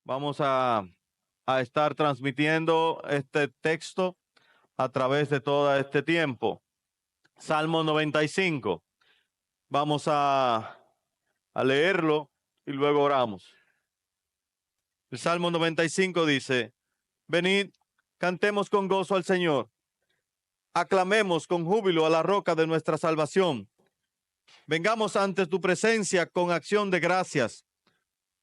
Vamos a estar transmitiendo este texto a través de todo este tiempo. Salmo 95. Vamos a leerlo y luego oramos. El Salmo 95 dice: Venid, cantemos con gozo al Señor. Aclamemos con júbilo a la roca de nuestra salvación. Vengamos ante tu presencia con acción de gracias.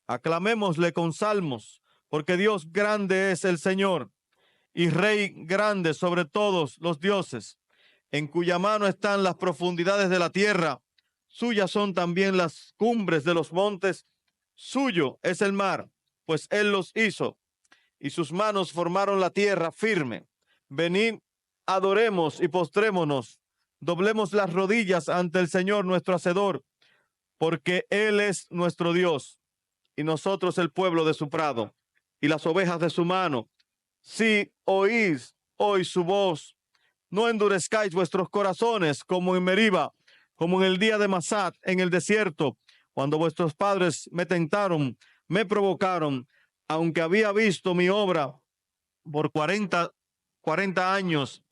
Aclamémosle con salmos, porque Dios grande es el Señor y Rey grande sobre todos los dioses, en cuya mano están las profundidades de la tierra. Suyas son también las cumbres de los montes. Suyo es el mar, pues Él los hizo, y sus manos formaron la tierra firme. Venid, adoremos y postrémonos. Doblemos las rodillas ante el Señor nuestro Hacedor, porque Él es nuestro Dios, y nosotros el pueblo de su prado, y las ovejas de su mano. Si oís hoy su voz, no endurezcáis vuestros corazones como en Meriba, como en el día de Masat en el desierto, cuando vuestros padres me tentaron, me provocaron, aunque había visto mi obra por 40 años,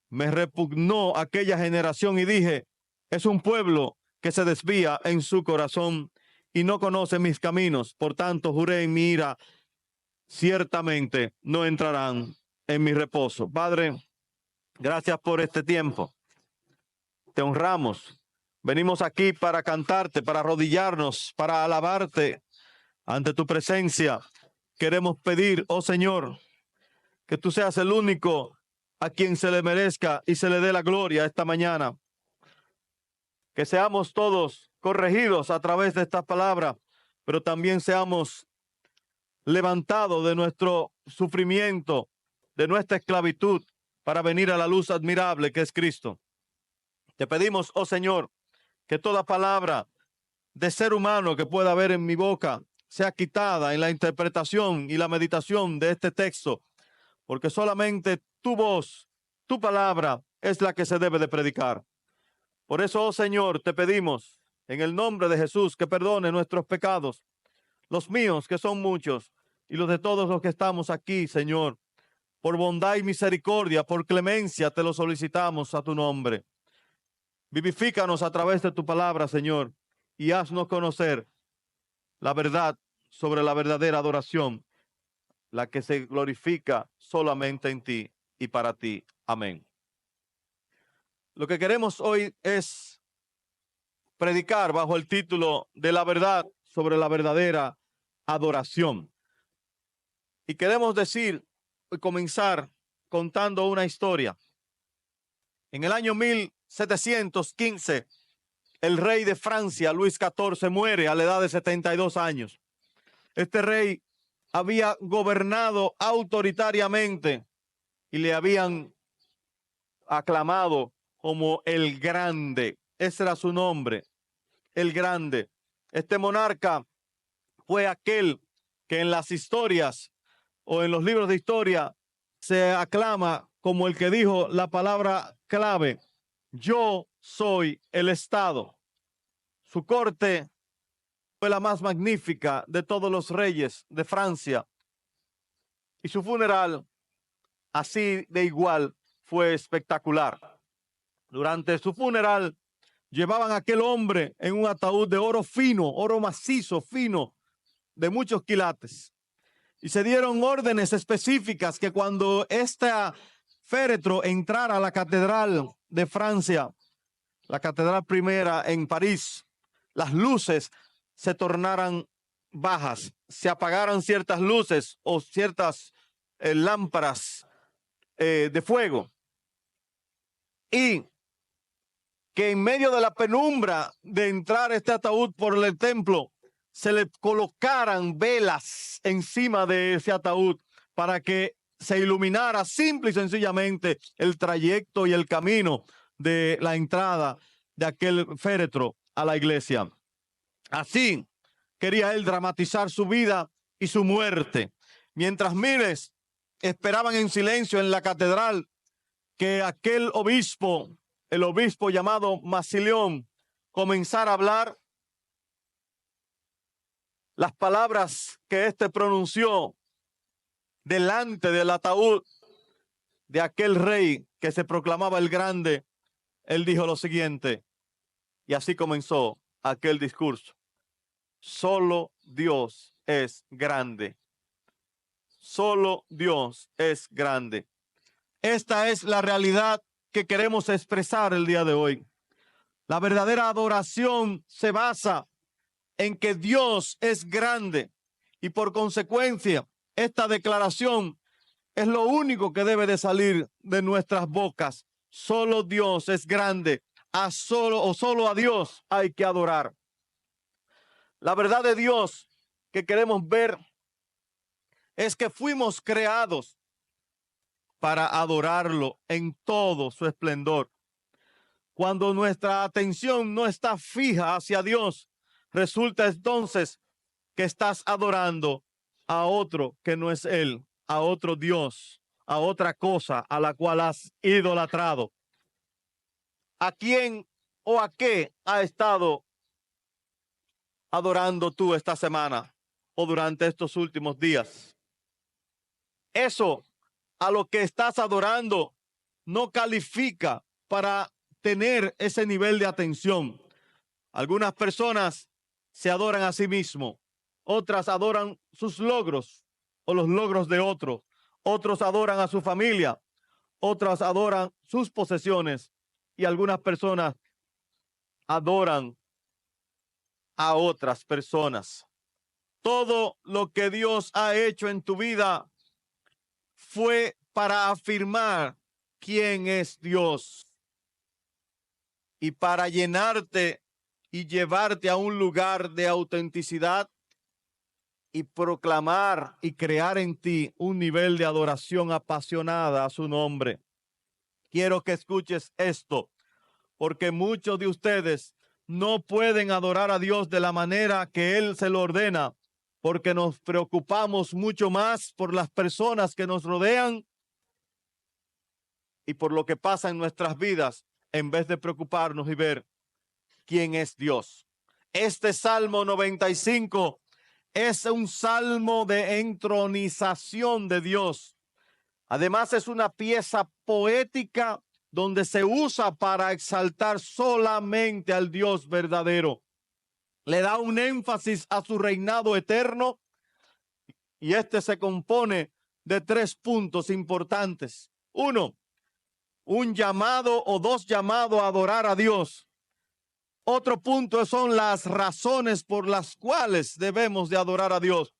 me repugnó aquella generación y dije: es un pueblo que se desvía en su corazón y no conoce mis caminos. Por tanto, juré en mi ira: ciertamente no entrarán en mi reposo. Padre, gracias por este tiempo. Te honramos. Venimos aquí para cantarte, para arrodillarnos, para alabarte ante tu presencia. Queremos pedir, oh Señor, que tú seas el único a quien se le merezca y se le dé la gloria esta mañana. Que seamos todos corregidos a través de esta palabra, pero también seamos levantados de nuestro sufrimiento, de nuestra esclavitud, para venir a la luz admirable que es Cristo. Te pedimos, oh Señor, que toda palabra de ser humano que pueda haber en mi boca sea quitada en la interpretación y la meditación de este texto, porque solamente tu voz, tu palabra es la que se debe de predicar. Por eso, oh Señor, te pedimos en el nombre de Jesús que perdone nuestros pecados, los míos que son muchos y los de todos los que estamos aquí, Señor. Por bondad y misericordia, por clemencia te lo solicitamos a tu nombre. Vivifícanos a través de tu palabra, Señor, y haznos conocer la verdad sobre la verdadera adoración, la que se glorifica solamente en ti y para ti. Amén. Lo que queremos hoy es predicar bajo el título de la verdad sobre la verdadera adoración. Y queremos decir y comenzar contando una historia. En el año 1715, el rey de Francia, Luis XIV, muere a la edad de 72 años. Este rey había gobernado autoritariamente y le habían aclamado como el Grande. Ese era su nombre, el Grande. Este monarca fue aquel que en las historias o en los libros de historia se aclama como el que dijo la palabra clave: yo soy el Estado. Su corte fue la más magnífica de todos los reyes de Francia, y su funeral, así de igual, fue espectacular. Durante su funeral llevaban a aquel hombre en un ataúd de oro fino, oro macizo, fino, de muchos quilates. Y se dieron órdenes específicas que cuando este féretro entrara a la catedral de Francia, la catedral primera en París, las luces se tornaran bajas, se apagaran ciertas luces o ciertas lámparas de fuego, y que en medio de la penumbra de entrar este ataúd por el templo, se le colocaran velas encima de ese ataúd para que se iluminara simple y sencillamente el trayecto y el camino de la entrada de aquel féretro a la iglesia. Así quería él dramatizar su vida y su muerte, mientras miles esperaban en silencio en la catedral que aquel obispo, el obispo llamado Massillon, comenzara a hablar. las palabras que éste pronunció delante del ataúd de aquel rey que se proclamaba el grande, él dijo lo siguiente, y así comenzó aquel discurso: solo Dios es grande. Solo Dios es grande. Esta es la realidad que queremos expresar el día de hoy. La verdadera adoración se basa en que Dios es grande y por consecuencia esta declaración es lo único que debe de salir de nuestras bocas. Solo Dios es grande. Solo a Dios hay que adorar. La verdad de Dios que queremos ver es que fuimos creados para adorarlo en todo su esplendor. Cuando nuestra atención no está fija hacia Dios, resulta entonces que estás adorando a otro que no es Él, a otro Dios, a otra cosa a la cual has idolatrado. ¿A quién o a qué ha estado adorando tú esta semana o durante estos últimos días? Eso a lo que estás adorando no califica para tener ese nivel de atención. Algunas personas se adoran a sí mismos, otras adoran sus logros o los logros de otros, otros adoran a su familia, otras adoran sus posesiones y algunas personas adoran a otras personas. Todo lo que Dios ha hecho en tu vida fue para afirmar quién es Dios y para llenarte y llevarte a un lugar de autenticidad y proclamar y crear en ti un nivel de adoración apasionada a su nombre. Quiero que escuches esto, porque muchos de ustedes no pueden adorar a Dios de la manera que Él se lo ordena, porque nos preocupamos mucho más por las personas que nos rodean y por lo que pasa en nuestras vidas, en vez de preocuparnos y ver quién es Dios. Este Salmo 95 es un salmo de entronización de Dios. Además, es una pieza poética donde se usa para exaltar solamente al Dios verdadero. Le da un énfasis a su reinado eterno y este se compone de 3 puntos importantes. 1, un llamado o 2 llamados a adorar a Dios. Otro punto son las razones por las cuales debemos de adorar a Dios.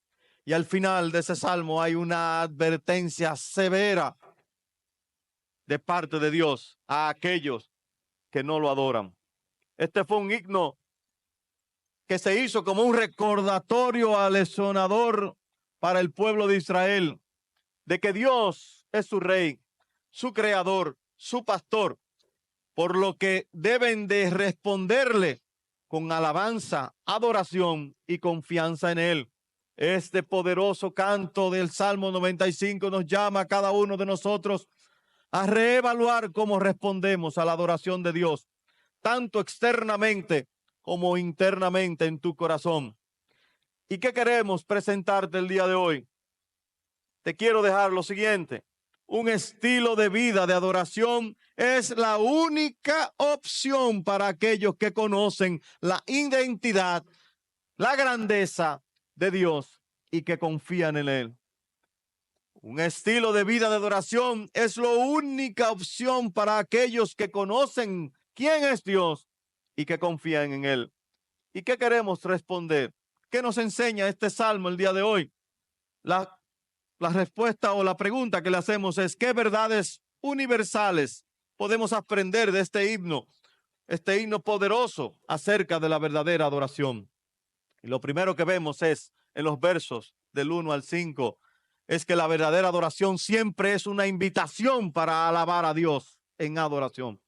Y al final de ese salmo hay una advertencia severa de parte de Dios a aquellos que no lo adoran. Este fue un himno que se hizo como un recordatorio aleccionador para el pueblo de Israel de que Dios es su rey, su creador, su pastor, por lo que deben de responderle con alabanza, adoración y confianza en Él. Este poderoso canto del Salmo 95 nos llama a cada uno de nosotros a reevaluar cómo respondemos a la adoración de Dios, tanto externamente como internamente en tu corazón. ¿Y qué queremos presentarte el día de hoy? Te quiero dejar lo siguiente. Un estilo de vida de adoración es la única opción para aquellos que conocen la identidad, la grandeza de Dios y que confían en Él. Un estilo de vida de adoración es la única opción para aquellos que conocen quién es Dios y que confían en Él. ¿Y qué queremos responder? ¿Qué nos enseña este salmo el día de hoy? La respuesta o la pregunta que le hacemos es: ¿qué verdades universales podemos aprender de este himno poderoso acerca de la verdadera adoración? Y lo primero que vemos es en los versos del 1 al 5, es que la verdadera adoración siempre es una invitación para alabar a Dios en adoración.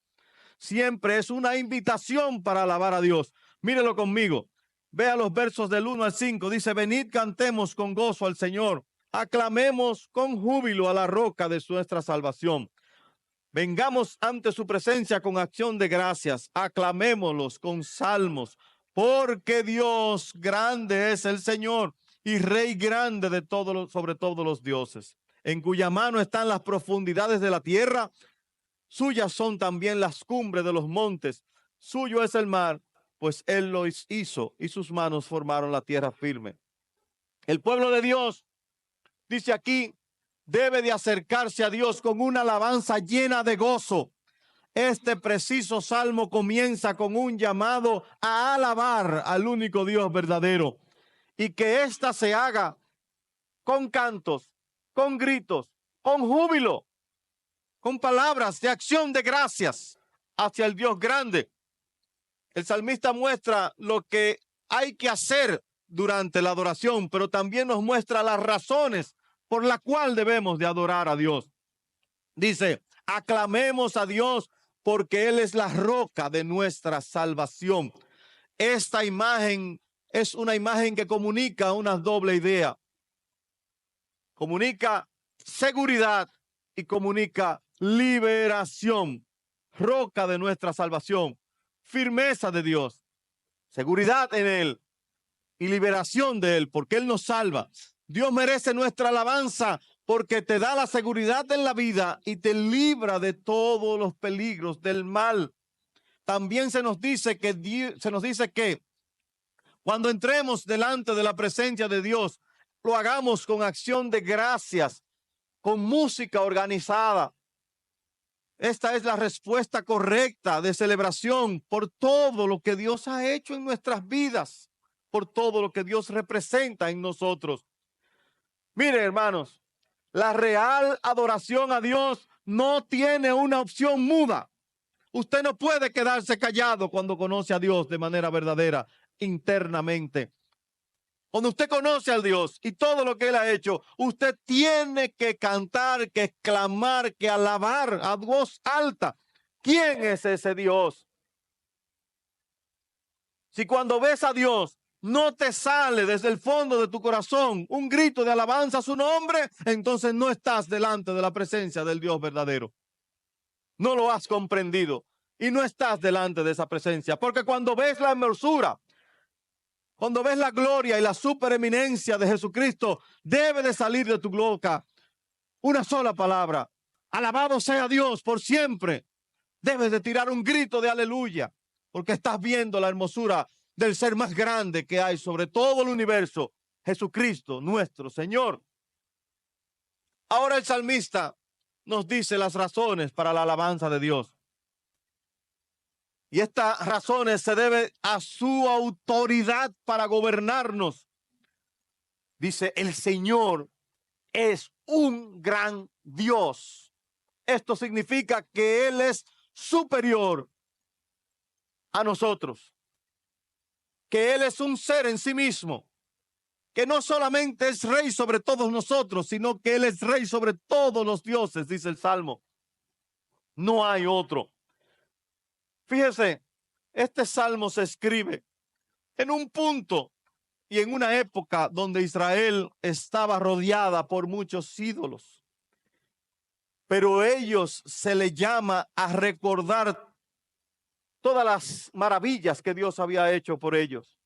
Siempre es una invitación para alabar a Dios. Mírelo conmigo. Vea los versos del 1 al 5. Dice: venid, cantemos con gozo al Señor. Aclamemos con júbilo a la roca de nuestra salvación. Vengamos ante su presencia con acción de gracias. Aclamémoslos con salmos. porque Dios grande es el Señor y Rey grande de sobre todos los dioses, en cuya mano están las profundidades de la tierra, suyas son también las cumbres de los montes, suyo es el mar, pues Él lo hizo y sus manos formaron la tierra firme. El pueblo de Dios, dice aquí, debe de acercarse a Dios con una alabanza llena de gozo. Este preciso salmo comienza con un llamado a alabar al único Dios verdadero y que ésta se haga con cantos, con gritos, con júbilo, con palabras de acción de gracias hacia el Dios grande. El salmista muestra lo que hay que hacer durante la adoración, pero también nos muestra las razones por las cuales debemos de adorar a Dios. Dice, aclamemos a Dios porque Él es la roca de nuestra salvación. Esta imagen es una imagen que comunica una doble idea. Comunica seguridad y comunica liberación. Roca de nuestra salvación, firmeza de Dios, seguridad en Él y liberación de Él, porque Él nos salva. Dios merece nuestra alabanza porque te da la seguridad en la vida y te libra de todos los peligros del mal. También se nos dice que cuando entremos delante de la presencia de Dios, lo hagamos con acción de gracias, con música organizada. Esta es la respuesta correcta de celebración por todo lo que Dios ha hecho en nuestras vidas, por todo lo que Dios representa en nosotros. Miren, hermanos, la real adoración a Dios no tiene una opción muda. Usted no puede quedarse callado cuando conoce a Dios de manera verdadera, internamente. Cuando usted conoce a Dios y todo lo que Él ha hecho, usted tiene que cantar, que exclamar, que alabar a voz alta. ¿Quién es ese Dios? Si cuando ves a Dios no te sale desde el fondo de tu corazón un grito de alabanza a su nombre, entonces no estás delante de la presencia del Dios verdadero. No lo has comprendido y no estás delante de esa presencia, porque cuando ves la hermosura, cuando ves la gloria y la supereminencia de Jesucristo, debe de salir de tu boca una sola palabra: alabado sea Dios por siempre. Debes de tirar un grito de aleluya, porque estás viendo la hermosura del ser más grande que hay sobre todo el universo, Jesucristo, nuestro Señor. Ahora el salmista nos dice las razones para la alabanza de Dios. Y estas razones se deben a su autoridad para gobernarnos. Dice, el Señor es un gran Dios. Esto significa que Él es superior a nosotros, que Él es un ser en sí mismo, que no solamente es rey sobre todos nosotros, sino que Él es rey sobre todos los dioses, dice el Salmo. No hay otro. Fíjese, este salmo se escribe en un punto y en una época donde Israel estaba rodeada por muchos ídolos. Pero ellos se les llama a recordar todas las maravillas que Dios había hecho por ellos.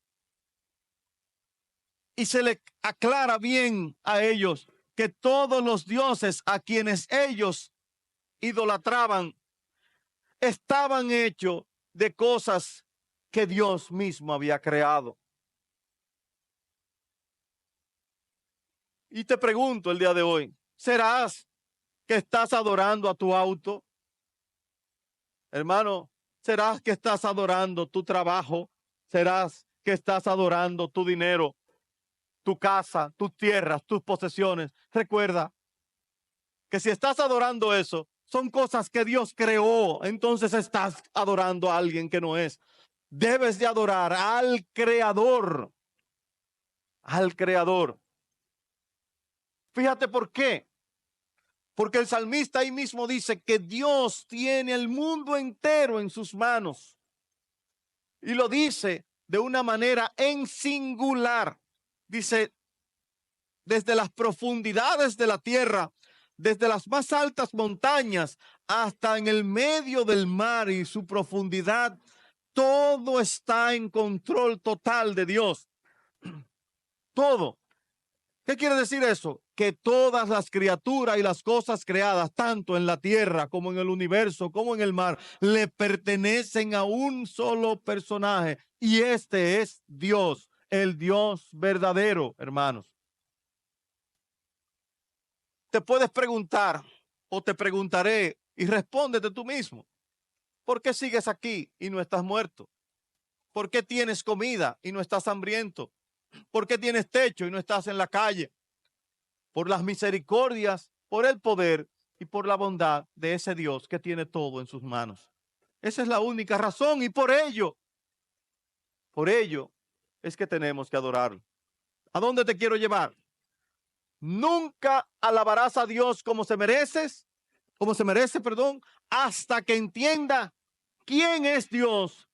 Y se les aclara bien a ellos que todos los dioses a quienes ellos idolatraban estaban hechos de cosas que Dios mismo había creado. Y te pregunto el día de hoy, ¿serás que estás adorando a tu auto? Hermano, ¿serás que estás adorando tu trabajo? ¿Serás que estás adorando tu dinero, tu casa, tus tierras, tus posesiones? Recuerda que si estás adorando eso, son cosas que Dios creó, entonces estás adorando a alguien que no es. Debes de adorar al Creador, al Creador. Fíjate por qué. Porque el salmista ahí mismo dice que Dios tiene el mundo entero en sus manos. Y lo dice de una manera en singular. Dice, desde las profundidades de la tierra, desde las más altas montañas hasta en el medio del mar y su profundidad, todo está en control total de Dios. Todo. ¿Qué quiere decir eso? Que todas las criaturas y las cosas creadas, tanto en la tierra como en el universo, como en el mar, le pertenecen a un solo personaje. Y este es Dios, el Dios verdadero, hermanos. Te puedes preguntar, o te preguntaré, y respóndete tú mismo. ¿Por qué sigues aquí y no estás muerto? ¿Por qué tienes comida y no estás hambriento? ¿Por qué tienes techo y no estás en la calle? Por las misericordias, por el poder y por la bondad de ese Dios que tiene todo en sus manos. Esa es la única razón, y por ello es que tenemos que adorarlo. ¿A dónde te quiero llevar? Nunca alabarás a Dios como se merece, hasta que entienda quién es Dios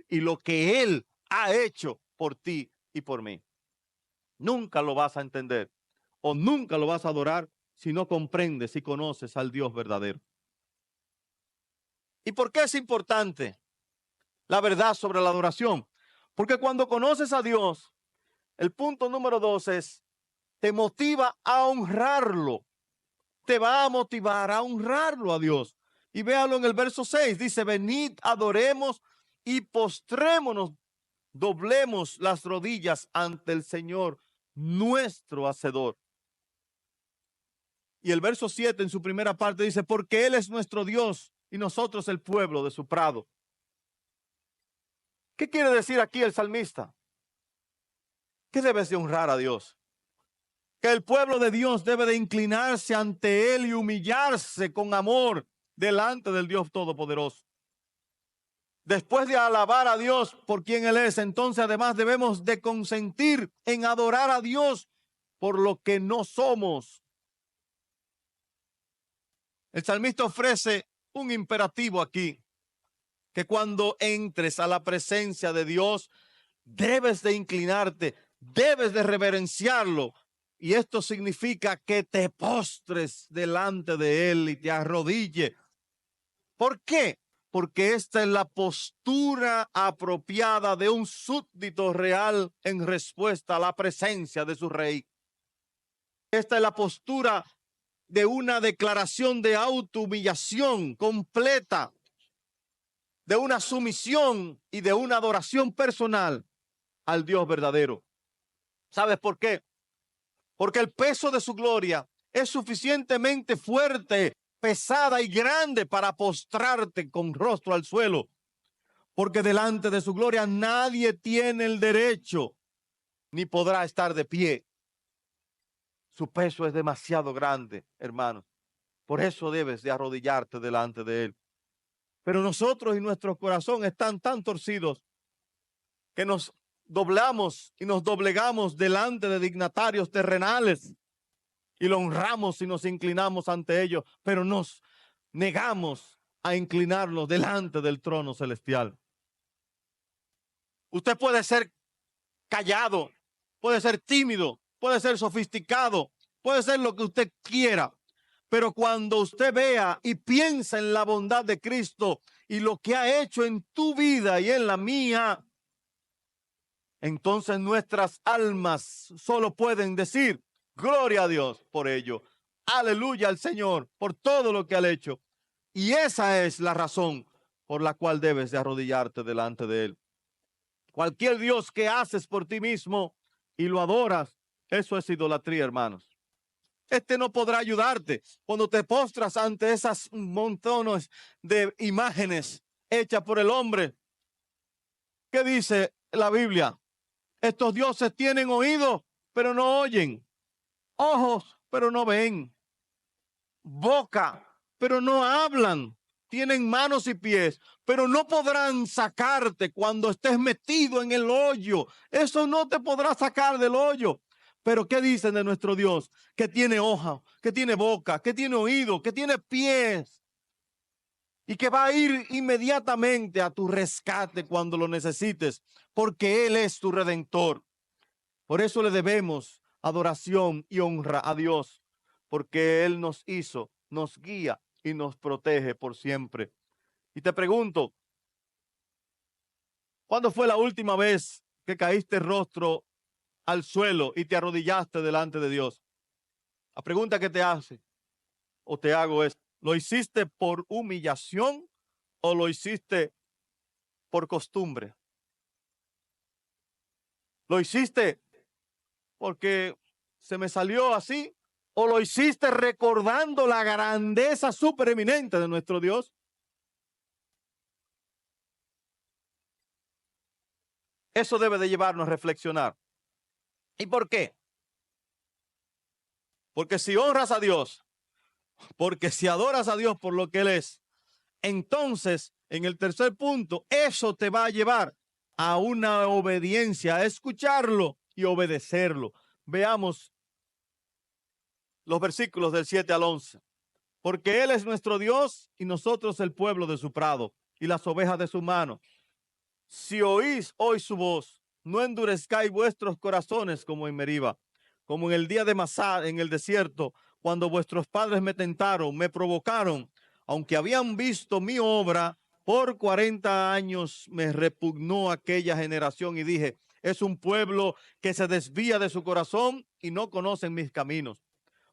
y lo que Él ha hecho por ti y por mí. Nunca lo vas a entender o nunca lo vas a adorar si no comprendes y conoces al Dios verdadero. ¿Y por qué es importante la verdad sobre la adoración? Porque cuando conoces a Dios, el punto número 2 es, te motiva a honrarlo. Te va a motivar a honrarlo a Dios. Y véalo en el verso 6, dice, venid, adoremos y postrémonos, doblemos las rodillas ante el Señor, nuestro Hacedor. Y el verso 7 en su primera parte dice, porque Él es nuestro Dios y nosotros el pueblo de su prado. ¿Qué quiere decir aquí el salmista? Que debes de honrar a Dios. Que el pueblo de Dios debe de inclinarse ante Él y humillarse con amor delante del Dios Todopoderoso. Después de alabar a Dios por quien Él es, entonces además debemos de consentir en adorar a Dios por lo que no somos. El salmista ofrece un imperativo aquí, que cuando entres a la presencia de Dios, debes de inclinarte, debes de reverenciarlo. Y esto significa que te postres delante de Él y te arrodille. ¿Por qué? Porque esta es la postura apropiada de un súbdito real en respuesta a la presencia de su rey. Esta es la postura de una declaración de autohumillación completa, de una sumisión y de una adoración personal al Dios verdadero. ¿Sabes por qué? Porque el peso de su gloria es suficientemente fuerte, pesada y grande para postrarte con rostro al suelo. Porque delante de su gloria nadie tiene el derecho ni podrá estar de pie. Su peso es demasiado grande, hermanos. Por eso debes de arrodillarte delante de Él. Pero nosotros y nuestro corazón están tan torcidos que nos doblamos y nos doblegamos delante de dignatarios terrenales y lo honramos y nos inclinamos ante ellos, pero nos negamos a inclinarnos delante del trono celestial. Usted puede ser callado, puede ser tímido, puede ser sofisticado, puede ser lo que usted quiera, pero cuando usted vea y piensa en la bondad de Cristo y lo que ha hecho en tu vida y en la mía, entonces nuestras almas solo pueden decir, gloria a Dios por ello. Aleluya al Señor por todo lo que ha hecho. Y esa es la razón por la cual debes de arrodillarte delante de Él. Cualquier Dios que haces por ti mismo y lo adoras, eso es idolatría, hermanos. Este no podrá ayudarte cuando te postras ante esas montones de imágenes hechas por el hombre. ¿Qué dice la Biblia? Estos dioses tienen oídos, pero no oyen, ojos, pero no ven, boca, pero no hablan, tienen manos y pies, pero no podrán sacarte cuando estés metido en el hoyo. Eso no te podrá sacar del hoyo. Pero ¿qué dicen de nuestro Dios? Que tiene ojos, que tiene boca, que tiene oídos, que tiene pies y que va a ir inmediatamente a tu rescate cuando lo necesites, porque Él es tu redentor. Por eso le debemos adoración y honra a Dios, porque Él nos hizo, nos guía y nos protege por siempre. Y te pregunto, ¿Cuándo fue la última vez que caíste rostro al suelo y te arrodillaste delante de Dios? La pregunta que te hace o te hago es, ¿lo hiciste por humillación o lo hiciste por costumbre? ¿Lo hiciste porque se me salió así o lo hiciste recordando la grandeza supereminente de nuestro Dios? Eso debe de llevarnos a reflexionar. ¿Y por qué? Porque si honras a Dios, porque si adoras a Dios por lo que Él es, entonces, en el tercer punto, eso te va a llevar a una obediencia, a escucharlo y obedecerlo. Veamos los versículos del 7 al 11. Porque Él es nuestro Dios y nosotros el pueblo de su prado y las ovejas de su mano. Si oís hoy su voz, no endurezcáis vuestros corazones como en Meriba, como en el día de Masá en el desierto, cuando vuestros padres me tentaron, me provocaron, aunque habían visto mi obra, por 40 años me repugnó aquella generación y dije, es un pueblo que se desvía de su corazón y no conocen mis caminos.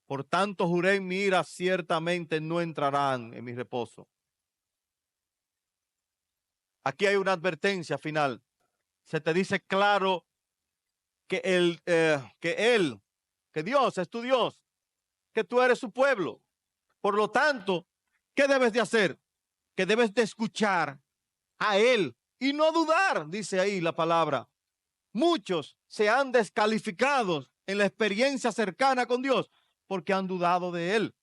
Por tanto juré en mi ira, ciertamente no entrarán en mi reposo. Aquí hay una advertencia final. Se te dice claro que que Dios es tu Dios, que tú eres su pueblo. Por lo tanto, ¿qué debes de hacer? Que debes de escuchar a Él y no dudar, dice ahí la palabra. Muchos se han descalificado en la experiencia cercana con Dios porque han dudado de Él.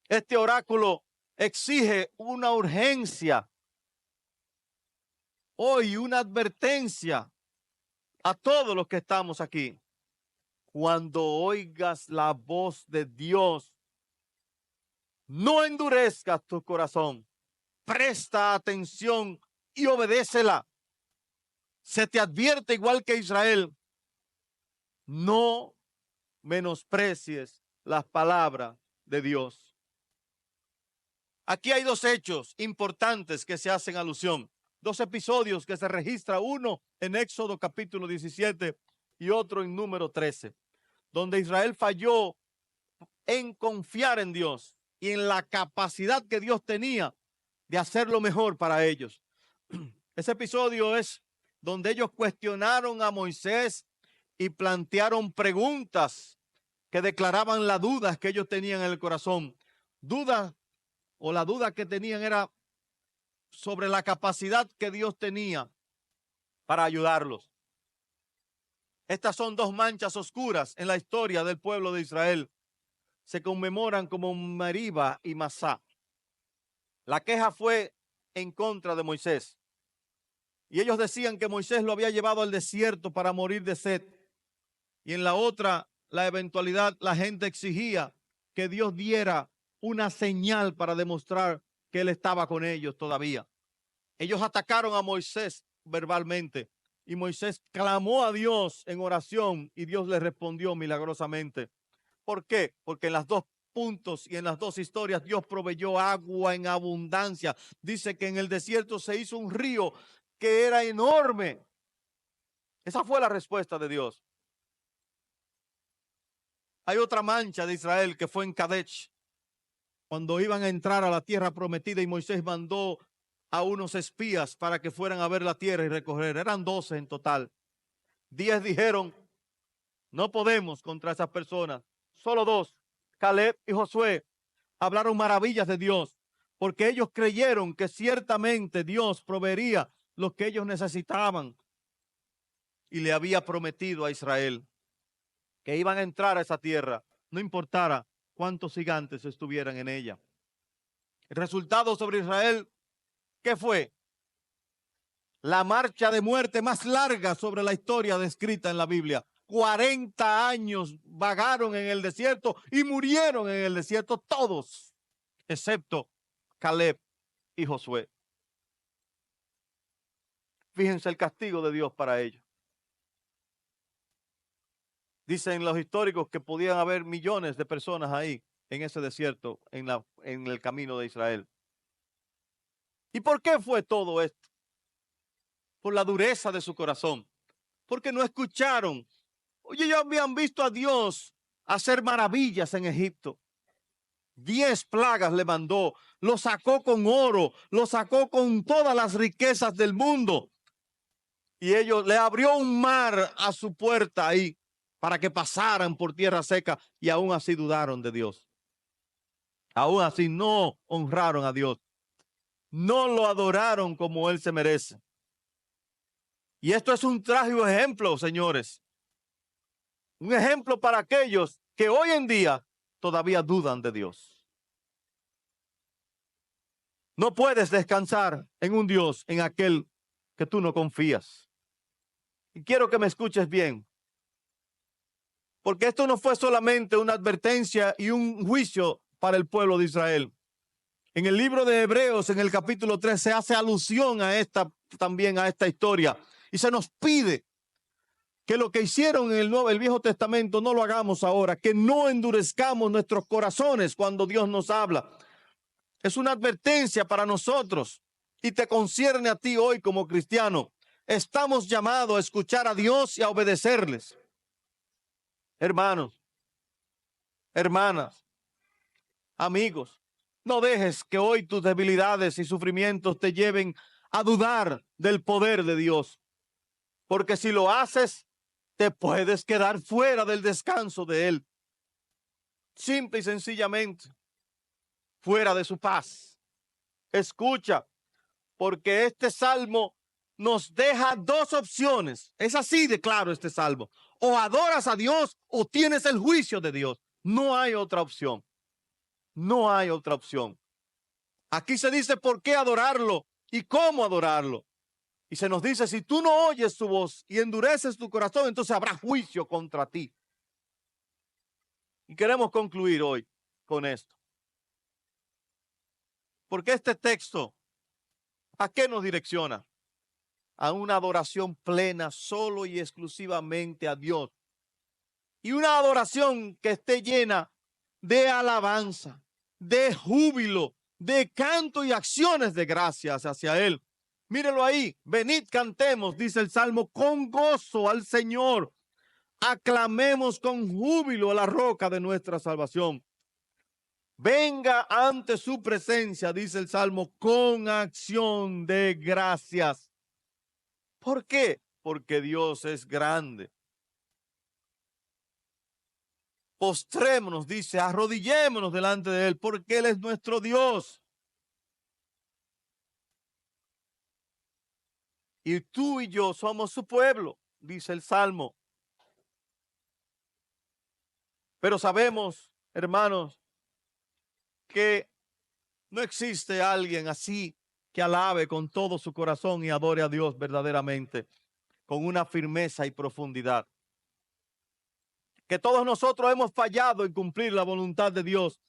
Este oráculo exige una urgencia hoy, una advertencia a todos los que estamos aquí. Cuando oigas la voz de Dios, no endurezcas tu corazón. Presta atención y obedécela. Se te advierte igual que Israel. No menosprecies las palabras de Dios. Aquí hay dos hechos importantes que se hacen alusión. Dos episodios que se registra, uno en Éxodo capítulo 17 y otro en número 13, donde Israel falló en confiar en Dios y en la capacidad que Dios tenía de hacer lo mejor para ellos. Ese episodio es donde ellos cuestionaron a Moisés y plantearon preguntas que declaraban las dudas que ellos tenían en el corazón. Dudas o la duda que tenían era sobre la capacidad que Dios tenía para ayudarlos. Estas son dos manchas oscuras en la historia del pueblo de Israel. Se conmemoran como Meriba y Masá. La queja fue en contra de Moisés. Y ellos decían que Moisés lo había llevado al desierto para morir de sed. Y en la otra, la eventualidad, la gente exigía que Dios diera una señal para demostrar que Él estaba con ellos todavía. Ellos atacaron a Moisés verbalmente y Moisés clamó a Dios en oración y Dios le respondió milagrosamente. ¿Por qué? Porque en las dos puntos y en las dos historias Dios proveyó agua en abundancia. Dice que en el desierto se hizo un río que era enorme. Esa fue la respuesta de Dios. Hay otra mancha de Israel que fue en Kadesh, cuando iban a entrar a la tierra prometida y Moisés mandó a unos espías para que fueran a ver la tierra y recorrer. Eran 12 en total. 10 dijeron, no podemos contra esas personas. Solo 2, Caleb y Josué, hablaron maravillas de Dios, porque ellos creyeron que ciertamente Dios proveería lo que ellos necesitaban y le había prometido a Israel que iban a entrar a esa tierra, no importara cuántos gigantes estuvieran en ella. El resultado sobre Israel, ¿qué fue? La marcha de muerte más larga sobre la historia descrita en la Biblia. 40 años vagaron en el desierto y murieron en el desierto todos, excepto Caleb y Josué. Fíjense el castigo de Dios para ellos. Dicen los históricos que podían haber millones de personas ahí en ese desierto, en el camino de Israel. ¿Y por qué fue todo esto? por la dureza de su corazón, porque no escucharon. Oye, ellos habían visto a Dios hacer maravillas en Egipto. 10 plagas le mandó, lo sacó con oro, lo sacó con todas las riquezas del mundo. Y ellos le abrió un mar a su puerta ahí para que pasaran por tierra seca, y aún así dudaron de Dios. Aún así no honraron a Dios. No lo adoraron como Él se merece. Y esto es un trágico ejemplo, señores. Un ejemplo para aquellos que hoy en día todavía dudan de Dios. No puedes descansar en un Dios en aquel que tú no confías. Y quiero que me escuches bien, porque esto no fue solamente una advertencia y un juicio para el pueblo de Israel. En el libro de Hebreos, en el capítulo 3, se hace alusión a esta historia, y se nos pide que lo que hicieron en el Viejo Testamento no lo hagamos ahora, que no endurezcamos nuestros corazones cuando Dios nos habla. Es una advertencia para nosotros y te concierne a ti hoy como cristiano. Estamos llamados a escuchar a Dios y a obedecerles. Hermanos, hermanas, amigos, no dejes que hoy tus debilidades y sufrimientos te lleven a dudar del poder de Dios, porque si lo haces, te puedes quedar fuera del descanso de Él. Simple y sencillamente, fuera de su paz. Escucha, porque este salmo nos deja dos opciones. Es así de claro este salmo. O adoras a Dios o tienes el juicio de Dios. No hay otra opción. No hay otra opción. Aquí se dice por qué adorarlo y cómo adorarlo. Y se nos dice, si tú no oyes su voz y endureces tu corazón, entonces habrá juicio contra ti. Y queremos concluir hoy con esto. Porque este texto, ¿a qué nos direcciona? A una adoración plena solo y exclusivamente a Dios. Y una adoración que esté llena de alabanza, de júbilo, de canto y acciones de gracias hacia Él. Mírelo ahí, venid cantemos, dice el Salmo, con gozo al Señor. Aclamemos con júbilo a la roca de nuestra salvación. Venga ante su presencia, dice el Salmo, con acción de gracias. ¿Por qué? Porque Dios es grande. Postrémonos, dice, arrodillémonos delante de Él, porque Él es nuestro Dios. Y tú y yo somos su pueblo, dice el Salmo. Pero sabemos, hermanos, que no existe alguien así que alabe con todo su corazón y adore a Dios verdaderamente, con una firmeza y profundidad. Que todos nosotros hemos fallado en cumplir la voluntad de Dios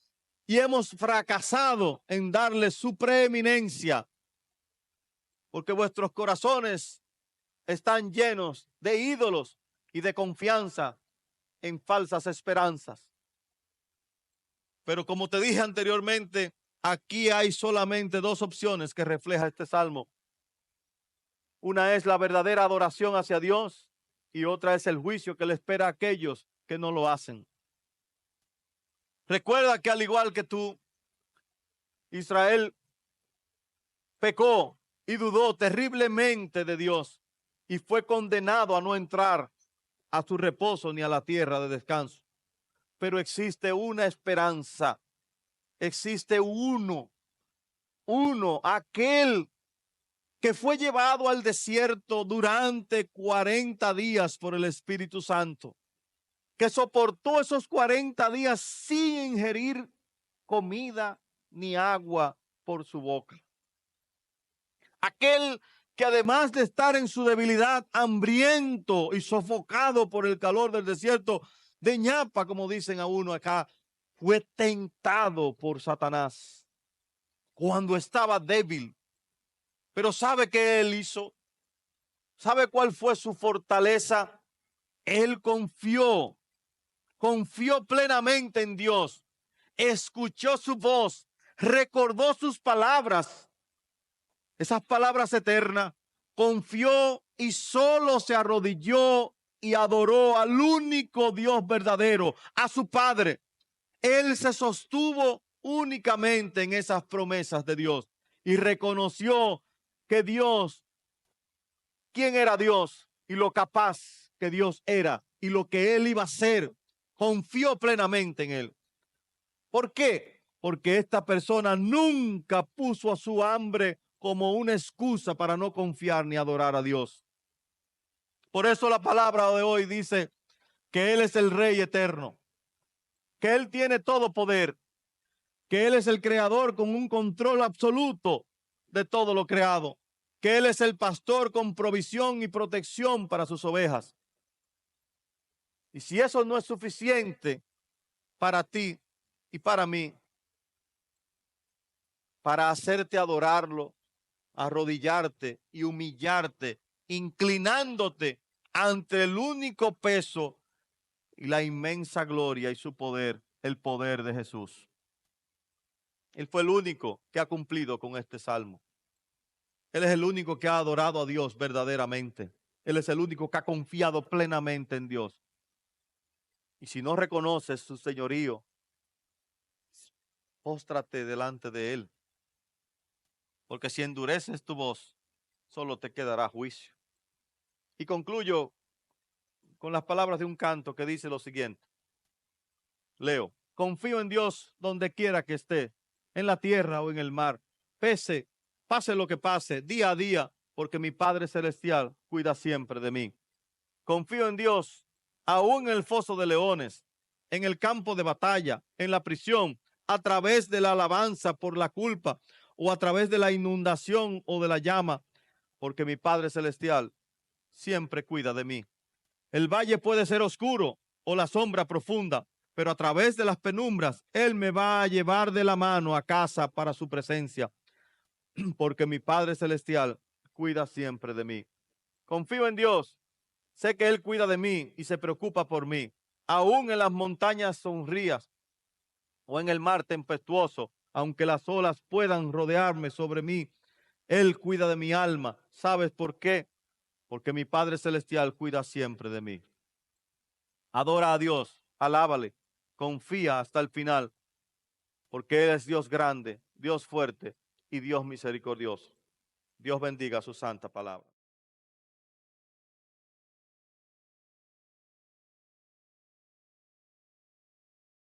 y hemos fracasado en darle su preeminencia, porque vuestros corazones están llenos de ídolos y de confianza en falsas esperanzas. Pero como te dije anteriormente, aquí hay solamente dos opciones que refleja este salmo. Una es la verdadera adoración hacia Dios y otra es el juicio que le espera a aquellos que no lo hacen. Recuerda que al igual que tú, Israel pecó y dudó terriblemente de Dios y fue condenado a no entrar a su reposo ni a la tierra de descanso. Pero existe una esperanza, existe uno, aquel que fue llevado al desierto durante 40 días por el Espíritu Santo, que soportó esos 40 días sin ingerir comida ni agua por su boca. Aquel que además de estar en su debilidad, hambriento y sofocado por el calor del desierto de ñapa, como dicen a uno acá, fue tentado por Satanás cuando estaba débil. Pero ¿sabe qué él hizo? ¿Sabe cuál fue su fortaleza? Él confió plenamente en Dios, escuchó su voz, recordó sus palabras, esas palabras eternas. confió y solo se arrodilló y adoró al único Dios verdadero, a su Padre. Él se sostuvo únicamente en esas promesas de Dios y reconoció que Dios, quién era Dios y lo capaz que Dios era y lo que Él iba a hacer. Confió plenamente en Él. ¿Por qué? Porque esta persona nunca puso a su hambre como una excusa para no confiar ni adorar a Dios. Por eso la palabra de hoy dice que Él es el Rey eterno, que Él tiene todo poder, que Él es el creador con un control absoluto de todo lo creado, que Él es el pastor con provisión y protección para sus ovejas. Y si eso no es suficiente para ti y para mí, para hacerte adorarlo, arrodillarte y humillarte, inclinándote ante el único peso y la inmensa gloria y su poder, el poder de Jesús. Él fue el único que ha cumplido con este salmo. Él es el único que ha adorado a Dios verdaderamente. Él es el único que ha confiado plenamente en Dios. Y si no reconoces su señorío, póstrate delante de Él. Porque si endureces tu voz, solo te quedará juicio. Y concluyo con las palabras de un canto que dice lo siguiente. Leo, confío en Dios donde quiera que esté, en la tierra o en el mar. Pase lo que pase, día a día, porque mi Padre Celestial cuida siempre de mí. Confío en Dios, aún en el foso de leones, en el campo de batalla, en la prisión, a través de la alabanza por la culpa o a través de la inundación o de la llama, porque mi Padre Celestial siempre cuida de mí. El valle puede ser oscuro o la sombra profunda, pero a través de las penumbras, Él me va a llevar de la mano a casa para su presencia, porque mi Padre Celestial cuida siempre de mí. Confío en Dios, sé que Él cuida de mí y se preocupa por mí, aún en las montañas sombrías o en el mar tempestuoso, aunque las olas puedan rodearme sobre mí, Él cuida de mi alma. ¿Sabes por qué? Porque mi Padre Celestial cuida siempre de mí. Adora a Dios, alábale, confía hasta el final, porque Él es Dios grande, Dios fuerte y Dios misericordioso. Dios bendiga su santa palabra.